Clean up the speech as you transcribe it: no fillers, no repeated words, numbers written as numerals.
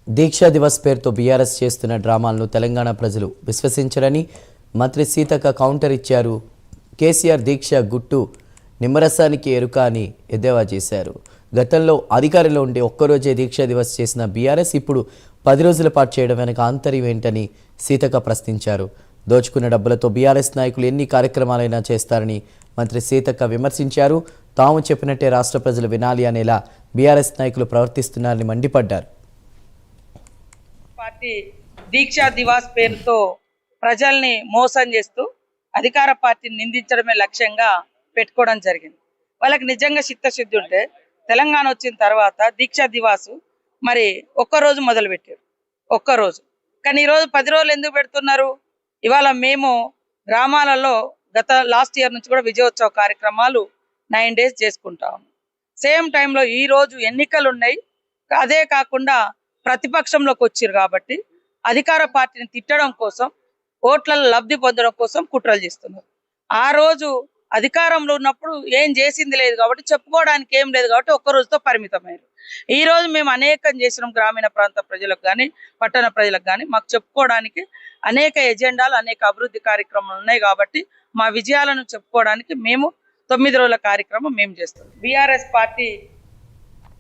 దీక్షా దివస్ పేరుతో బీఆర్ఎస్ చేస్తున్న డ్రామాలను తెలంగాణ ప్రజలు విశ్వసించరని మంత్రి సీతక్క కౌంటర్ ఇచ్చారు. కేసీఆర్ దీక్ష గుట్టు నిమ్మరసానికి ఎరుక అని ఎద్దేవా చేశారు. గతంలో అధికారంలో ఉండి ఒక్కరోజే దీక్షా దివస్ చేసిన బీఆర్ఎస్ ఇప్పుడు 10 రోజుల పాటు చేయడం వెనక ఆంతర్యం ఏంటని సీతక్క ప్రశ్నించారు. దోచుకున్న డబ్బులతో బీఆర్ఎస్ నాయకులు ఎన్ని కార్యక్రమాలైనా చేస్తారని మంత్రి సీతక్క విమర్శించారు. తాము చెప్పినట్టే రాష్ట్ర ప్రజలు వినాలి అనేలా బీఆర్ఎస్ నాయకులు ప్రవర్తిస్తున్నారని మండిపడ్డారు. పార్టీ దీక్షా దివాస్ పేరుతో ప్రజల్ని మోసం చేస్తూ అధికార పార్టీని నిందించడమే లక్ష్యంగా పెట్టుకోవడం జరిగింది. వాళ్ళకి నిజంగా చిత్తశుద్ధి ఉంటే తెలంగాణ వచ్చిన తర్వాత దీక్షా దివాసు మరి ఒక్కరోజు మొదలుపెట్టారు, ఒక్కరోజు. కానీ ఈరోజు 10 రోజులు ఎందుకు పెడుతున్నారు? ఇవాళ మేము గ్రామాలలో లాస్ట్ ఇయర్ నుంచి కూడా విజయోత్సవ కార్యక్రమాలు 9 days చేసుకుంటాము. సేమ్ టైంలో ఈరోజు ఎన్నికలు ఉన్నాయి. అదే కాకుండా ప్రతిపక్షంలోకి వచ్చారు కాబట్టి అధికార పార్టీని తిట్టడం కోసం, ఓట్లలో లబ్ధి పొందడం కోసం కుట్రలు చేస్తున్నారు. ఆ రోజు అధికారంలో ఉన్నప్పుడు ఏం చేసింది లేదు కాబట్టి చెప్పుకోవడానికి ఏం లేదు కాబట్టి ఒక్కరోజుతో పరిమితమయ్యారు. ఈ రోజు మేము అనేకం చేసినాం. గ్రామీణ ప్రాంత ప్రజలకు కానీ పట్టణ ప్రజలకు కానీ మాకు చెప్పుకోవడానికి అనేక ఎజెండాలు, అనేక అభివృద్ధి కార్యక్రమాలు ఉన్నాయి కాబట్టి మా విజయాలను చెప్పుకోవడానికి మేము 9 రోజుల కార్యక్రమం మేము చేస్తాం. BRS party